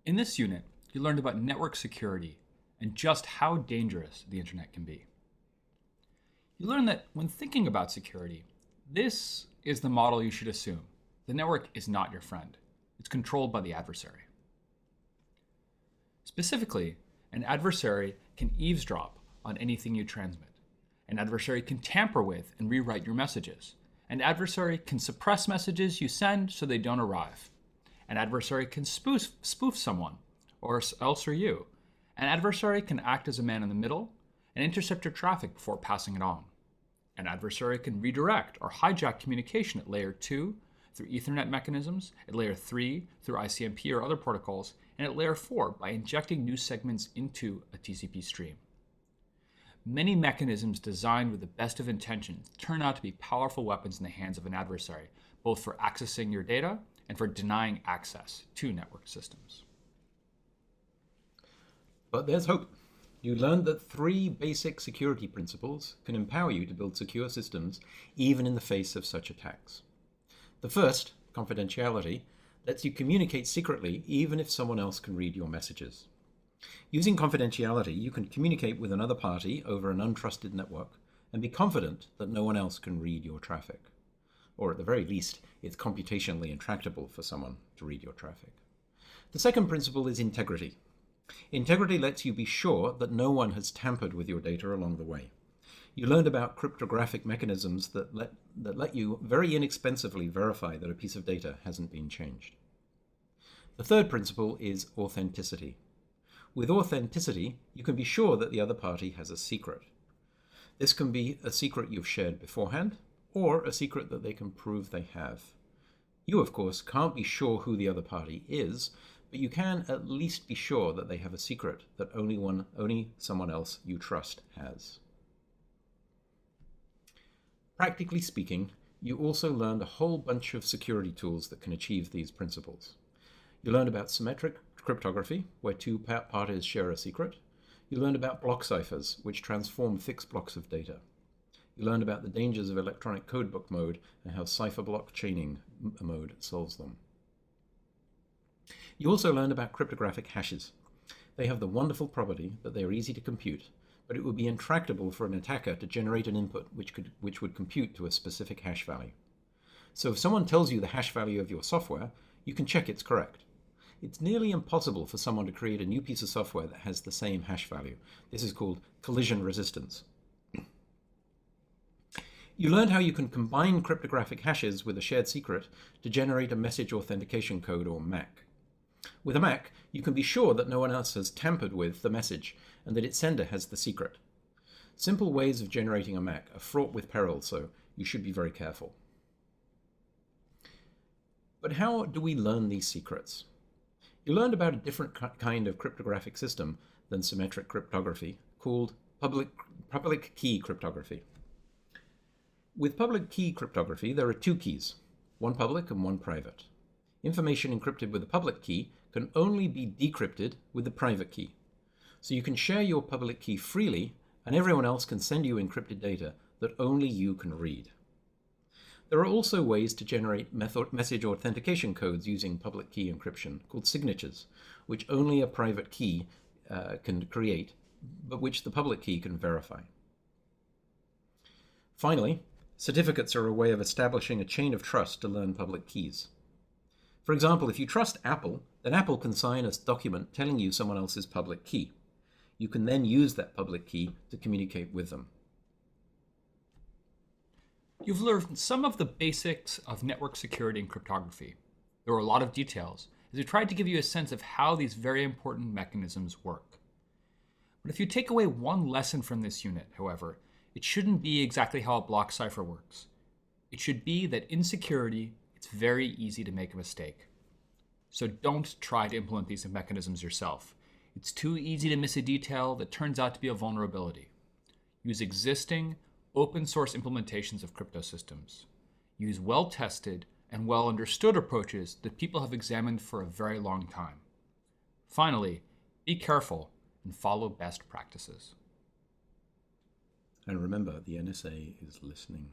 In this unit, you learned about network security and just how dangerous the internet can be. You learned that when thinking about security, this is the model you should assume. The network is not your friend. It's controlled by the adversary. Specifically, an adversary can eavesdrop on anything you transmit. An adversary can tamper with and rewrite your messages. An adversary can suppress messages you send so they don't arrive. An adversary can spoof someone, or else or you. An adversary can act as a man in the middle and intercept your traffic before passing it on. An adversary can redirect or hijack communication at layer 2 through Ethernet mechanisms, at layer 3 through ICMP or other protocols, and at layer 4 by injecting new segments into a TCP stream. Many mechanisms designed with the best of intentions turn out to be powerful weapons in the hands of an adversary, both for accessing your data and for denying access to network systems. But there's hope. You learned that 3 basic security principles can empower you to build secure systems even in the face of such attacks. The first, confidentiality, lets you communicate secretly even if someone else can read your messages. Using confidentiality, you can communicate with another party over an untrusted network and be confident that no one else can read your traffic. Or at the very least, it's computationally intractable for someone to read your traffic. The second principle is integrity. Integrity lets you be sure that no one has tampered with your data along the way. You learned about cryptographic mechanisms that let you very inexpensively verify that a piece of data hasn't been changed. The third principle is authenticity. With authenticity, you can be sure that the other party has a secret. This can be a secret you've shared beforehand, or a secret that they can prove they have. You, of course, can't be sure who the other party is, but you can at least be sure that they have a secret that only someone else you trust has. Practically speaking, you also learned a whole bunch of security tools that can achieve these principles. You learned about symmetric cryptography, where 2 parties share a secret. You learned about block ciphers, which transform fixed blocks of data. You learned about the dangers of electronic codebook mode and how cipher block chaining mode solves them. You also learned about cryptographic hashes. They have the wonderful property that they are easy to compute, but it would be intractable for an attacker to generate an input which would compute to a specific hash value. So if someone tells you the hash value of your software, you can check it's correct. It's nearly impossible for someone to create a new piece of software that has the same hash value. This is called collision resistance. You learned how you can combine cryptographic hashes with a shared secret to generate a message authentication code, or MAC. With a MAC, you can be sure that no one else has tampered with the message and that its sender has the secret. Simple ways of generating a MAC are fraught with peril, so you should be very careful. But how do we learn these secrets? You learned about a different kind of cryptographic system than symmetric cryptography, called public key cryptography. With public key cryptography, there are 2 keys, one public and one private. Information encrypted with a public key can only be decrypted with the private key. So you can share your public key freely, and everyone else can send you encrypted data that only you can read. There are also ways to generate message authentication codes using public key encryption, called signatures, which only a private key can create, but which the public key can verify. Finally, certificates are a way of establishing a chain of trust to learn public keys. For example, if you trust Apple, then Apple can sign a document telling you someone else's public key. You can then use that public key to communicate with them. You've learned some of the basics of network security and cryptography. There were a lot of details, as we tried to give you a sense of how these very important mechanisms work. But if you take away one lesson from this unit, however, it shouldn't be exactly how a block cipher works. It should be that in security, it's very easy to make a mistake. So don't try to implement these mechanisms yourself. It's too easy to miss a detail that turns out to be a vulnerability. Use existing, open source implementations of crypto systems. Use well-tested and well-understood approaches that people have examined for a very long time. Finally, be careful and follow best practices. And remember, the NSA is listening.